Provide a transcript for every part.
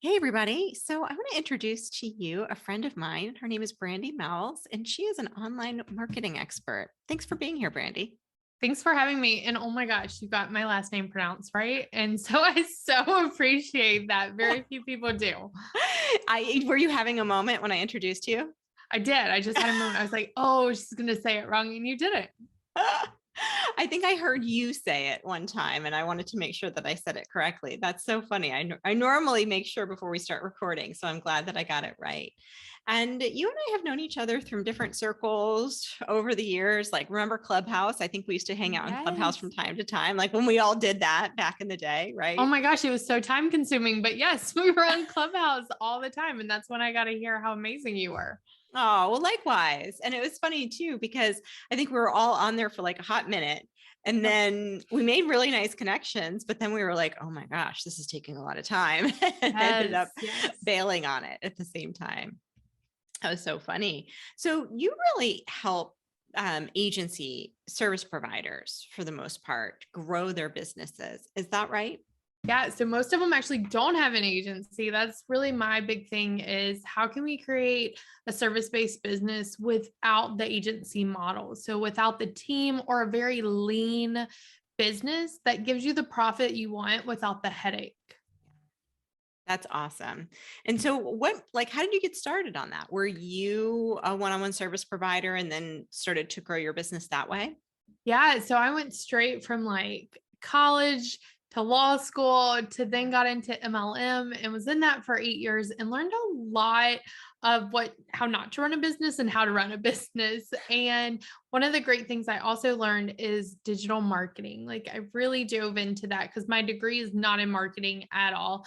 Hey, everybody. So I want to introduce to you a friend of mine. Her name is Brandi Mowles, and she is an online marketing expert. Thanks for being here, Brandi. Thanks for having me. And oh my gosh, you got my last name pronounced right. And so I so appreciate that. Very few people do. Were you having a moment when I introduced you? I did. I just had a moment. I was like, oh, she's going to say it wrong. And you didn't. I think I heard you say it one time, and I wanted to make sure that I said it correctly. That's so funny. I normally make sure before we start recording, so I'm glad that I got it right. And you and I have known each other from different circles over the years. Like, remember Clubhouse? I think we used to hang out in Clubhouse Yes. from time to time, like when we all did that back in the day, Oh right? my gosh, it was so time consuming. But yes, we were on Clubhouse all the time. And that's when I got to hear how amazing you were. Oh, well, likewise. And it was funny too, because I think we were all on there for like a hot minute. And Yep. then we made really nice connections, but then we were like, oh my gosh, this is taking a lot of time and ended up Yes. Yes. bailing on it at the same time. That was so funny. So you really help agency service providers for the most part grow their businesses. Is that right? Yeah, so most of them actually don't have an agency. That's really my big thing is how can we create a service-based business without the agency model? So without the team or a very lean business that gives you the profit you want without the headache. That's awesome. And so like, how did you get started on that? Were you a one-on-one service provider and then started to grow your business that way? Yeah, so I went straight from like college to law school to then got into MLM and was in that for 8 years and learned a lot of how not to run a business and how to run a business. And one of the great things I also learned is digital marketing. Like I really dove into that because my degree is not in marketing at all.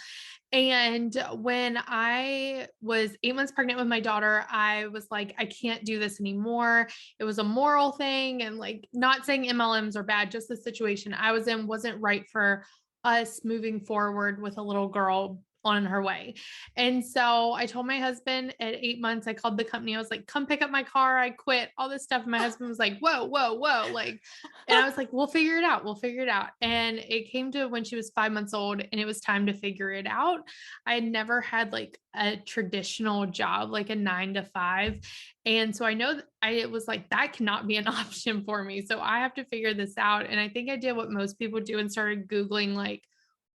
And when I was 8 months pregnant with my daughter, I was like, I can't do this anymore. It was a moral thing. And like, not saying MLMs are bad, just the situation I was in wasn't right for us moving forward with a little girl on her way. And so I told my husband at 8 months, I called the company. I was like, come pick up my car. I quit, all this stuff. And my husband was like, whoa, whoa, whoa. Like, and I was like, we'll figure it out. We'll figure it out. And it came to when she was 5 months old and it was time to figure it out. I had never had like a traditional job, like a 9 to 5. And so I know that it was like, that cannot be an option for me. So I have to figure this out. And I think I did what most people do and started Googling like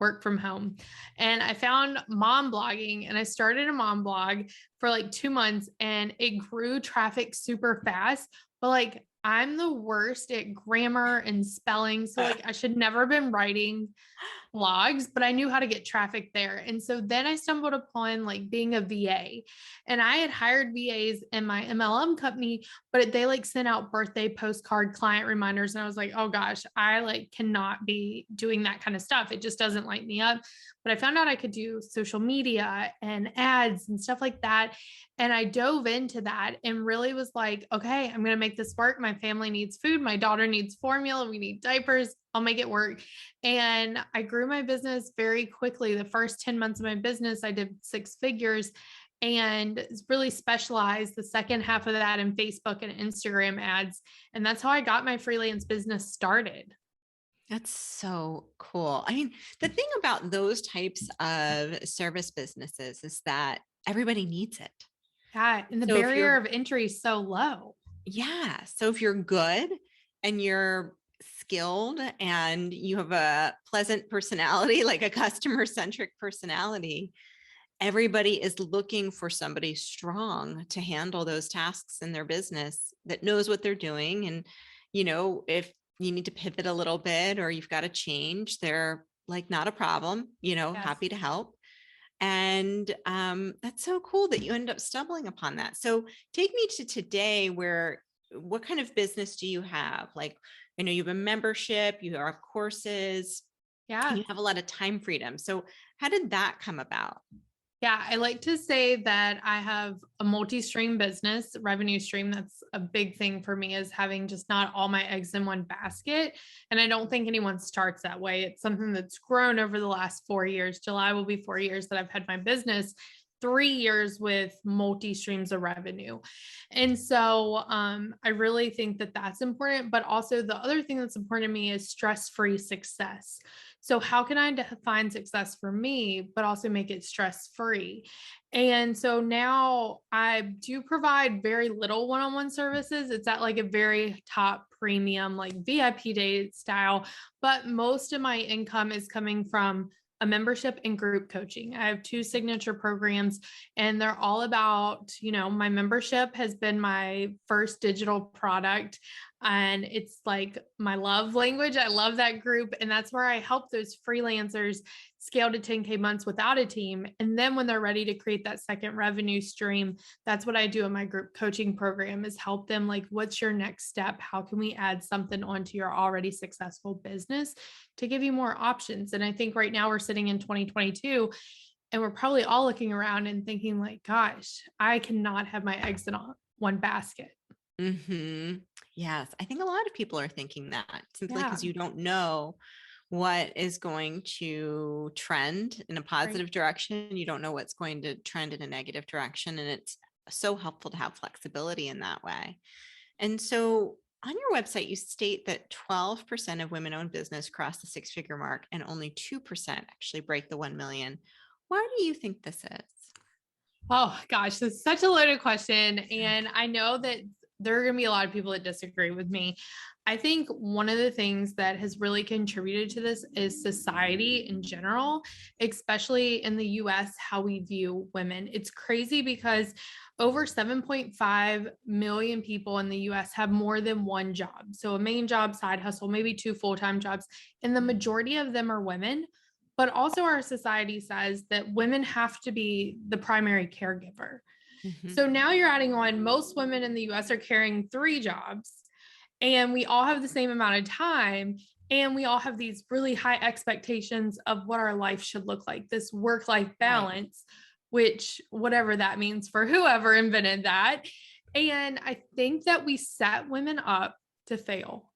work from home. And I found mom blogging and I started a mom blog for like 2 months and it grew traffic super fast. But like, I'm the worst at grammar and spelling. So like I should never have been writing blogs, but I knew how to get traffic there. And so then I stumbled upon like being a VA. And I had hired VAs in my MLM company, but they like sent out birthday postcard client reminders. And I was like, oh gosh, I like cannot be doing that kind of stuff. It just doesn't light me up. But I found out I could do social media and ads and stuff like that. And I dove into that and really was like, okay, I'm going to make this work. My family needs food. My daughter needs formula. We need diapers. I'll make it work. And I grew my business very quickly. The first 10 months of my business, I did 6 figures and really specialized the second half of that in Facebook and Instagram ads. And that's how I got my freelance business started. That's so cool. I mean, the thing about those types of service businesses is that everybody needs it. Yeah. And the So if barrier you're of entry is so low. Yeah. So if you're good and you're skilled and you have a pleasant personality, like a customer centric personality, everybody is looking for somebody strong to handle those tasks in their business that knows what they're doing. And, if you need to pivot a little bit or you've got to change, they're like, not a problem, Yes. happy to help. And that's so cool that you end up stumbling upon that. So take me to today what kind of business do you have? Like, I know you have a membership, you have courses, and Yeah. you have a lot of time freedom. So how did that come about? Yeah, I like to say that I have a multi-stream business revenue stream. That's a big thing for me is having just not all my eggs in one basket. And I don't think anyone starts that way. It's something that's grown over the last 4 years. July will be 4 years that I've had my business. 3 years with multi streams of revenue. And so I really think that that's important. But also, the other thing that's important to me is stress free success. So how can I define success for me, but also make it stress-free? And so now I do provide very little one-on-one services. It's at like a very top premium, like VIP day style, but most of my income is coming from a membership and group coaching. I have two signature programs and they're all about, my membership has been my first digital product and it's like my love language. I love that group. And that's where I help those freelancers scale to 10K months without a team. And then when they're ready to create that second revenue stream, that's what I do in my group coaching program is help them like, what's your next step? How can we add something onto your already successful business to give you more options? And I think right now we're sitting in 2022 and we're probably all looking around and thinking like, gosh, I cannot have my eggs in one basket. Yes, I think a lot of people are thinking that simply Yeah. because you don't know what is going to trend in a Right. positive direction. You don't know what's going to trend in a negative direction. And it's so helpful to have flexibility in that way. And so on your website, you state that 12% of women-owned business cross the six-figure mark and only 2% actually break the 1 million. Why do you think this is? Oh gosh, this is such a loaded question. And I know that there are going to be a lot of people that disagree with me. I think one of the things that has really contributed to this is society in general, especially in the US, how we view women. It's crazy because over 7.5 million people in the US have more than one job. So a main job, side hustle, maybe two full-time jobs, and the majority of them are women. But also, our society says that women have to be the primary caregiver. Mhm. So now you're adding on most women in the US are carrying three jobs, and we all have the same amount of time. And we all have these really high expectations of what our life should look like, this work life Right. balance, which, whatever that means for whoever invented that. And I think that we set women up to fail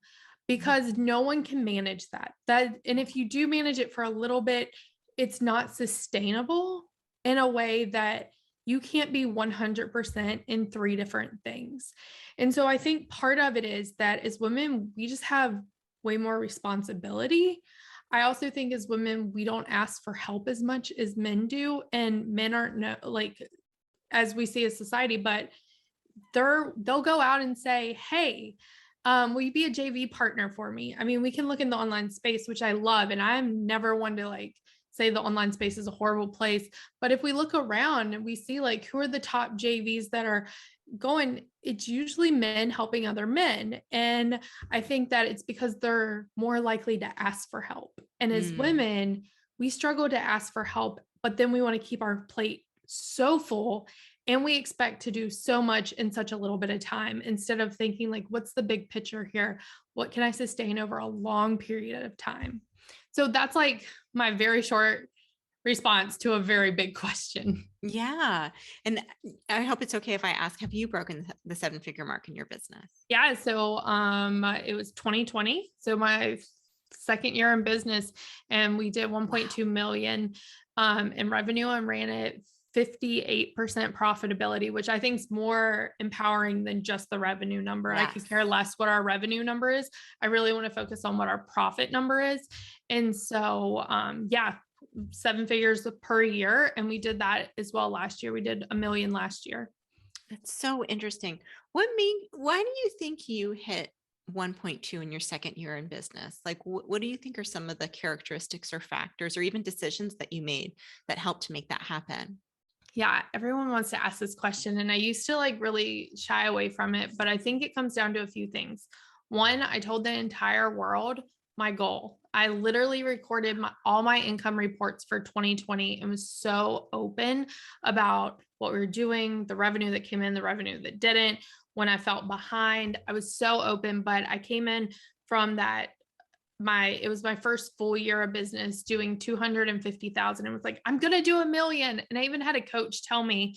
because no one can manage that. And if you do manage it for a little bit, it's not sustainable in a way that you can't be 100% in three different things. And so I think part of it is that as women, we just have way more responsibility. I also think as women, we don't ask for help as much as men do. And men aren't like, as we see as society, but they'll go out and say, hey, will you be a JV partner for me? I mean, we can look in the online space, which I love. And I'm never one to like say the online space is a horrible place. But if we look around and we see like who are the top JVs that are going, it's usually men helping other men. And I think that it's because they're more likely to ask for help. And as Mm. women, we struggle to ask for help, but then we want to keep our plate so full and we expect to do so much in such a little bit of time instead of thinking like, what's the big picture here? What can I sustain over a long period of time? So that's like my very short response to a very big question. Yeah. And I hope it's okay if I ask, have you broken the seven-figure mark in your business? Yeah. So it was 2020. So my second year in business, and we did 1.2 million in revenue and ran it 58% profitability, which I think is more empowering than just the revenue number. I could Yes. care less what our revenue number is. I really want to focus on what our profit number is. And so, yeah, seven figures per year. And we did that as well last year. We did 1 million last year. That's so interesting. Why do you think you hit 1.2 in your second year in business? Like, what do you think are some of the characteristics or factors or even decisions that you made that helped to make that happen? Yeah, everyone wants to ask this question. And I used to like really shy away from it, but I think it comes down to a few things. One, I told the entire world my goal. I literally recorded all my income reports for 2020 and was so open about what we were doing, the revenue that came in, the revenue that didn't. When I felt behind, I was so open, but I came in from that it was my first full year of business doing 250,000 and was like, I'm going to do 1 million. And I even had a coach tell me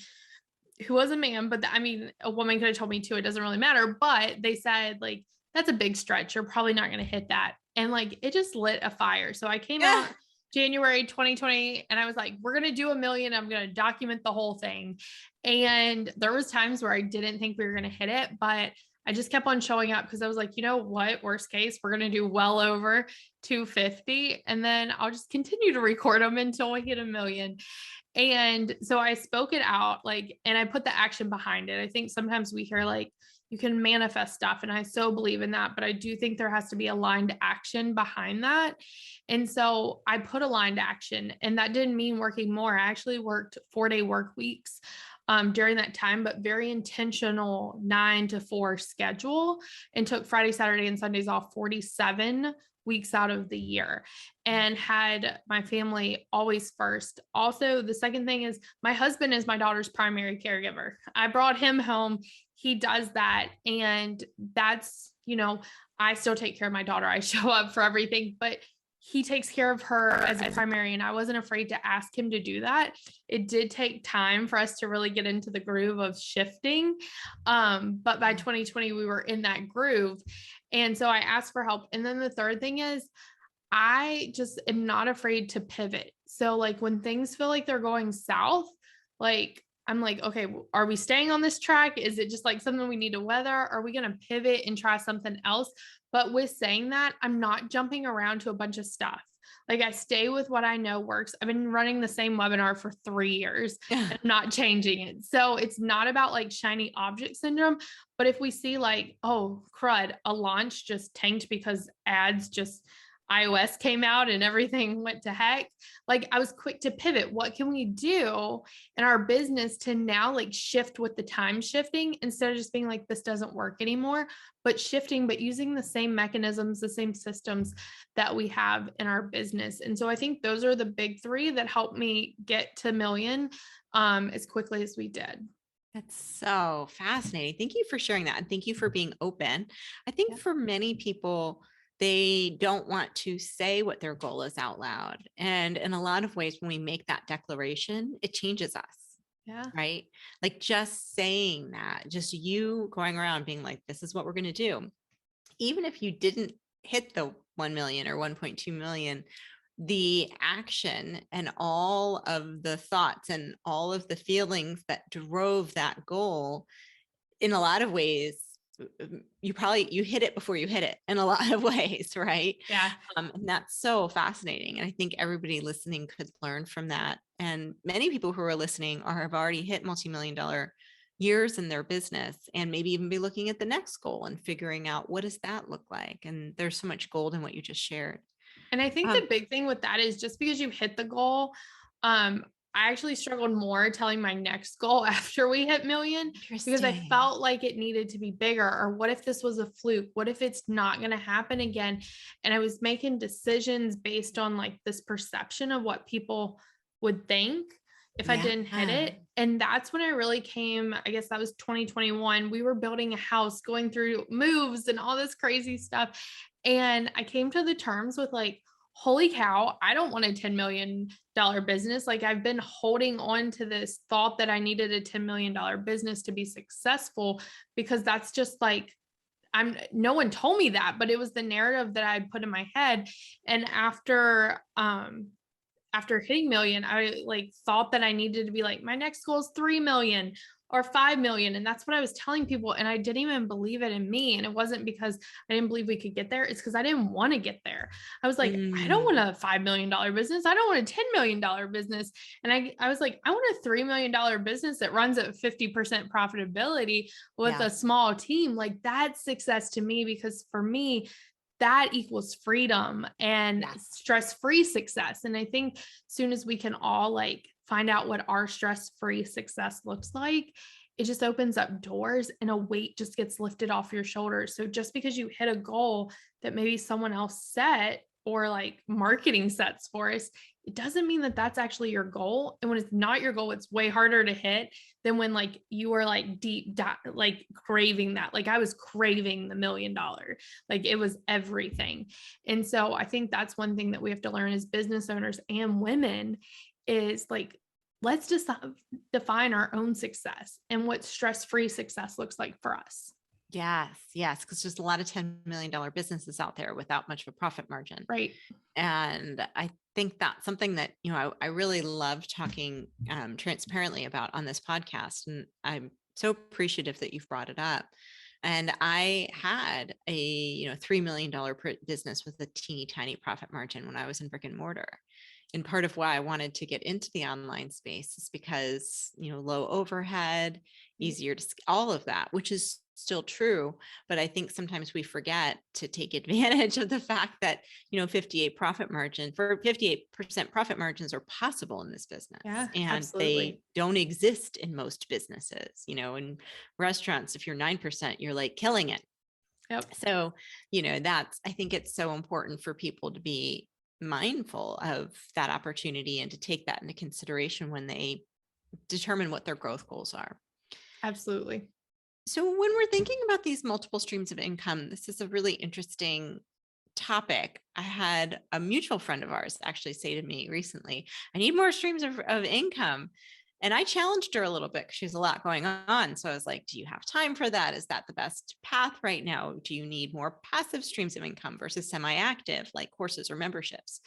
who was a man, but I mean, a woman could have told me too. It doesn't really matter. But they said like, that's a big stretch. You're probably not going to hit that. And like, it just lit a fire. So I came Yeah. out January 2020 and I was like, we're going to do 1 million. I'm going to document the whole thing. And there was times where I didn't think we were going to hit it, but I just kept on showing up because I was like, you know what, worst case, we're going to do well over 250. And then I'll just continue to record them until we hit 1 million. And so I spoke it out, like, and I put the action behind it. I think sometimes we hear like, you can manifest stuff, and I so believe in that, but I do think there has to be aligned action behind that. And so I put aligned action, and that didn't mean working more. I actually worked 4-day work weeks during that time, but very intentional 9 to 4 schedule, and took Friday, Saturday, and Sundays off 47 weeks out of the year, and had my family always first. Also, the second thing is my husband is my daughter's primary caregiver. I brought him home. He does that. And that's, I still take care of my daughter. I show up for everything, but he takes care of her as a primary. And I wasn't afraid to ask him to do that. It did take time for us to really get into the groove of shifting. But by 2020, we were in that groove. And so I asked for help. And then the third thing is, I just am not afraid to pivot. So like when things feel like they're going south, like I'm like, okay, are we staying on this track? Is it just like something we need to weather? Are we going to pivot and try something else? But with saying that, I'm not jumping around to a bunch of stuff. Like I stay with what I know works. I've been running the same webinar for 3 years and I'm not changing it. So it's not about like shiny object syndrome. But if we see like, oh, crud, a launch just tanked because ads just iOS came out and everything went to heck. Like I was quick to pivot. What can we do in our business to now like shift with the time shifting instead of just being like, this doesn't work anymore, but shifting, but using the same mechanisms, the same systems that we have in our business. And so I think those are the big 3 that helped me get to million as quickly as we did. That's so fascinating. Thank you for sharing that. And thank you for being open. I think for many people, they don't want to say what their goal is out loud. And in a lot of ways, when we make that declaration, it changes us. Yeah. Right. Like just saying that, just you going around being like, this is what we're going to do. Even if you didn't hit the 1 million or 1.2 million, the action and all of the thoughts and all of the feelings that drove that goal, in a lot of ways, you hit it before you hit it in a lot of ways, right? Yeah. And that's so fascinating. And I think everybody listening could learn from that. And many people who are listening have already hit multi-million-dollar years in their business, and maybe even be looking at the next goal and figuring out what does that look like. And there's so much gold in what you just shared. And I think the big thing with that is just because you hit the goal, I actually struggled more telling my next goal after we hit million, because I felt like it needed to be bigger. Or what if this was a fluke? What if it's not going to happen again? And I was making decisions based on like this perception of what people would think if I didn't hit it. And that's when I really came, I guess that was 2021. We were building a house, going through moves and all this crazy stuff. And I came to the terms with like, holy cow, I don't want a $10 million business. Like I've been holding on to this thought that I needed a $10 million business to be successful, because that's just like, no one told me that, but it was the narrative that I put in my head. And after hitting million, I like thought that I needed to be like, my next goal is 3 million or 5 million. And that's what I was telling people. And I didn't even believe it in me. And it wasn't because I didn't believe we could get there. It's because I didn't want to get there. I was like, I don't want a $5 million business. I don't want a $10 million business. And I was like, I want a $3 million business that runs at 50% profitability with a small team. Like that's success to me, because for me, that equals freedom and stress-free success. And I think as soon as we can all like find out what our stress-free success looks like, it just opens up doors and a weight just gets lifted off your shoulders. So just because you hit a goal that maybe someone else set or like marketing sets for us, it doesn't mean that that's actually your goal. And when it's not your goal, it's way harder to hit than when like you are like like craving that. Like I was craving the $1 million, like it was everything. And so I think that's one thing that we have to learn as business owners and women is like, let's just define our own success and what stress-free success looks like for us. Yes. Because there's a lot of $10 million businesses out there without much of a profit margin. Right. And I think that's something that, I really love talking transparently about on this podcast. And I'm so appreciative that you've brought it up, And I had a, $3 million business with a teeny tiny profit margin when I was in brick and mortar. And part of why I wanted to get into the online space is because, low overhead, easier to, all of that, which is still true. But I think sometimes we forget to take advantage of the fact that, 58% profit margins are possible in this business. Yeah, And absolutely. they don't exist in most businesses. In restaurants, if you're 9%, you're like killing it. Yep. So, I think it's so important for people to be mindful of that opportunity and to take that into consideration when they determine what their growth goals are. Absolutely. So when we're thinking about these multiple streams of income, this is a really interesting topic. I had a mutual friend of ours actually say to me recently, I need more streams of income. And I challenged her a little bit because she has a lot going on. So I was like, do you have time for that? Is that the best path right now? Do you need more passive streams of income versus semi-active, like courses or memberships?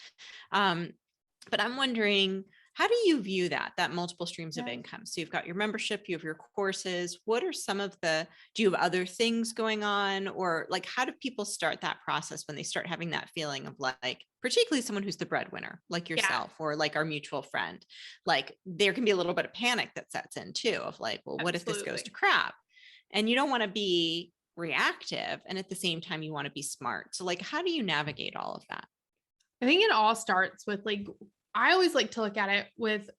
But I'm wondering, how do you view that multiple streams of income? So you've got your membership, you have your courses. What are some of do you have other things going on? Or like, how do people start that process when they start having that feeling of like, particularly someone who's the breadwinner, like yourself, or like our mutual friend, like there can be a little bit of panic that sets in too, of like, well, what if this goes to crap? And you don't want to be reactive. And at the same time, you want to be smart. So like, how do you navigate all of that? I think it all starts with I always like to look at it with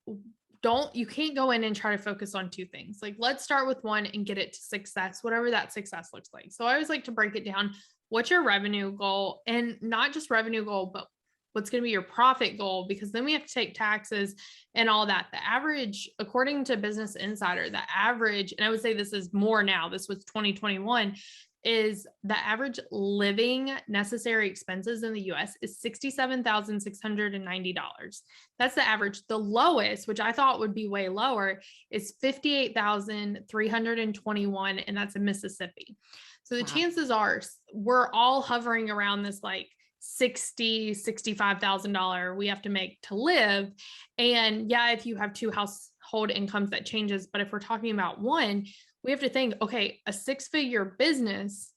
you can't go in and try to focus on two things. Like, let's start with one and get it to success, whatever that success looks like. So I always like to break it down. What's your revenue goal? And not just revenue goal, but what's going to be your profit goal? Because then we have to take taxes and all that. The average, according to Business Insider, the average, and I would say this is more now, this was 2021, is the average living necessary expenses in the US is $67,690. That's the average. The lowest, which I thought would be way lower, is $58,321, and that's in Mississippi. So the chances are we're all hovering around this like $65,000 we have to make to live. And yeah, if you have two household incomes, that changes. But if we're talking about one, we have to think, okay, a 6-figure business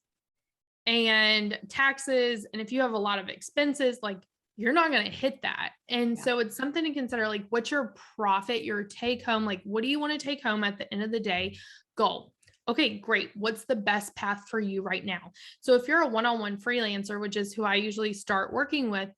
and taxes, and if you have a lot of expenses, like you're not going to hit that. And so it's something to consider, like what's your profit, your take home, like what do you want to take home at the end of the day? Goal. Okay, great. What's the best path for you right now? So if you're a one-on-one freelancer, which is who I usually start working with,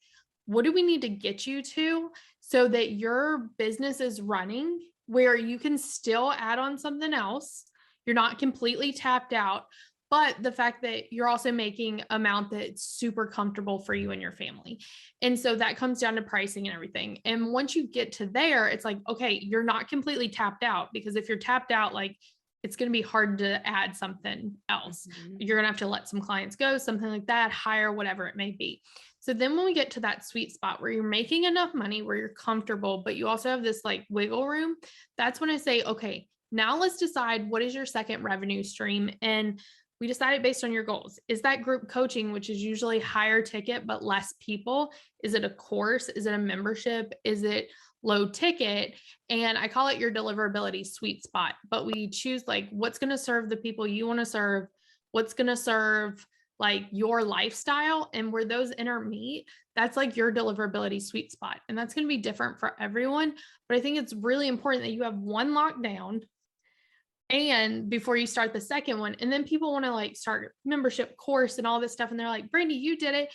what do we need to get you to so that your business is running where you can still add on something else? You're not completely tapped out, but the fact that you're also making amount that's super comfortable for you and your family. And so that comes down to pricing and everything. And once you get to there, it's like, okay, you're not completely tapped out, because if you're tapped out, like it's going to be hard to add something else. You're going to have to let some clients go, something like that, hire, whatever it may be. So then when we get to that sweet spot where you're making enough money, where you're comfortable, but you also have this like wiggle room, that's when I say, okay, now let's decide what is your second revenue stream. And we decide it based on your goals. Is that group coaching, which is usually higher ticket, but less people? Is it a course? Is it a membership? Is it low ticket? And I call it your deliverability sweet spot, but we choose like what's going to serve the people you want to serve, what's going to serve like your lifestyle, and where those meet, that's like your deliverability sweet spot. And that's going to be different for everyone. But I think it's really important that you have one lockdown and before you start the second one. And then people want to like start membership course and all this stuff. And they're like, Brandi, you did it.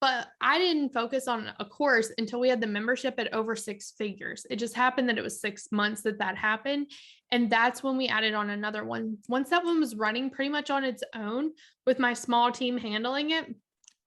But I didn't focus on a course until we had the membership at over 6 figures. It just happened that it was 6 months that happened. And that's when we added on another one. Once that one was running pretty much on its own with my small team handling it,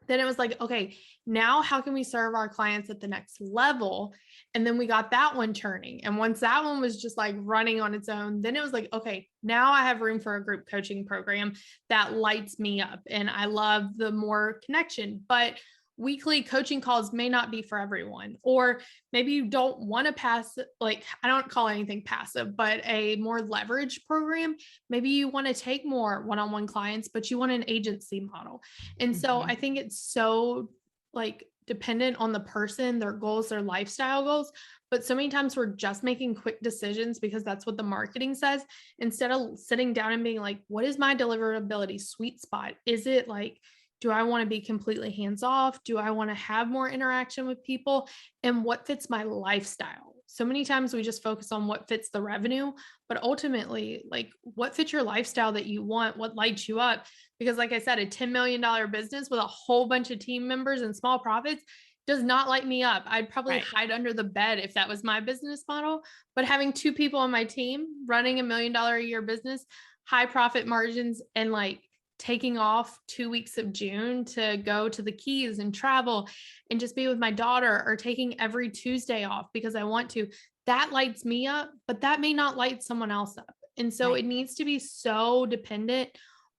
then it was like, okay, now how can we serve our clients at the next level? And then we got that one turning. And once that one was just like running on its own, then it was like, okay, now I have room for a group coaching program that lights me up. And I love the more connection, but weekly coaching calls may not be for everyone. Or maybe you don't want to pass, like, I don't call anything passive, but a more leverage program. Maybe you want to take more one-on-one clients, but you want an agency model. And so I think it's so like dependent on the person, their goals, their lifestyle goals. But so many times we're just making quick decisions because that's what the marketing says, instead of sitting down and being like, what is my deliverability sweet spot? Is it like, do I want to be completely hands off? Do I want to have more interaction with people? And what fits my lifestyle? So many times we just focus on what fits the revenue, but ultimately, like, what fits your lifestyle that you want, what lights you up? Because, like I said, a $10 million business with a whole bunch of team members and small profits does not light me up. I'd probably Right. hide under the bed if that was my business model. But having two people on my team running $1 million a year business, high profit margins, and like taking off 2 weeks of June to go to the Keys and travel and just be with my daughter, or taking every Tuesday off because I want to, that lights me up, but that may not light someone else up. And so Right. it needs to be so dependent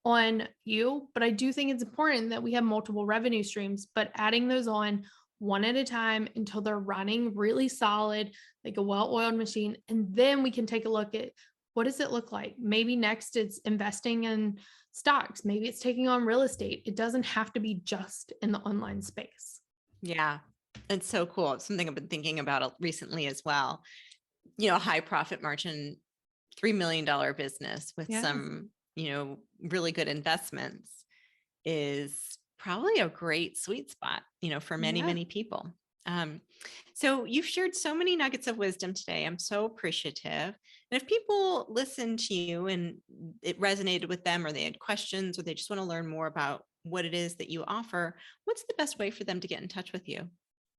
on you. But I do think it's important that we have multiple revenue streams, but adding those on one at a time until they're running really solid, like a well-oiled machine. And then we can take a look at, what does it look like? Maybe next it's investing in stocks. Maybe it's taking on real estate. It doesn't have to be just in the online space. Yeah. It's so cool. It's something I've been thinking about recently as well. High profit margin, $3 million business with Yes. some, really good investments is probably a great sweet spot, for many, Yeah. many people. So you've shared so many nuggets of wisdom today. I'm so appreciative. And if people listen to you and it resonated with them, or they had questions, or they just want to learn more about what it is that you offer, what's the best way for them to get in touch with you?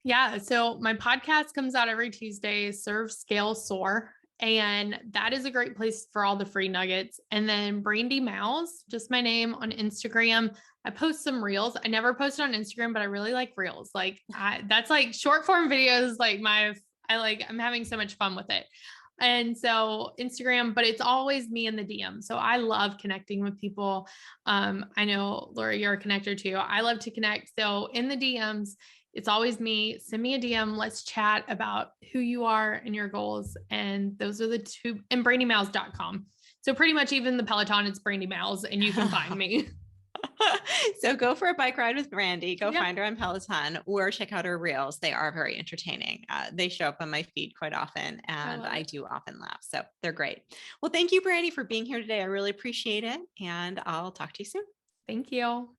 Yeah. So my podcast comes out every Tuesday, Serve, Scale, Soar. And that is a great place for all the free nuggets. And then Brandi Mowles, just my name, on Instagram. I post some reels. I never post on Instagram, but I really like reels. Like, that's like short form videos. Like I'm having so much fun with it. And so Instagram, but it's always me in the DM. So I love connecting with people. I know, Laura, you're a connector too. I love to connect. So in the DMs, it's always me. Send me a DM. Let's chat about who you are and your goals. And those are the two, and brandymowles.com. So pretty much even the Peloton, it's Brandi Mowles, and you can find me. So go for a bike ride with Brandi, go Yeah. find her on Peloton, or check out her reels. They are very entertaining. They show up on my feed quite often, and I do often laugh. So they're great. Well, thank you, Brandi, for being here today. I really appreciate it. And I'll talk to you soon. Thank you.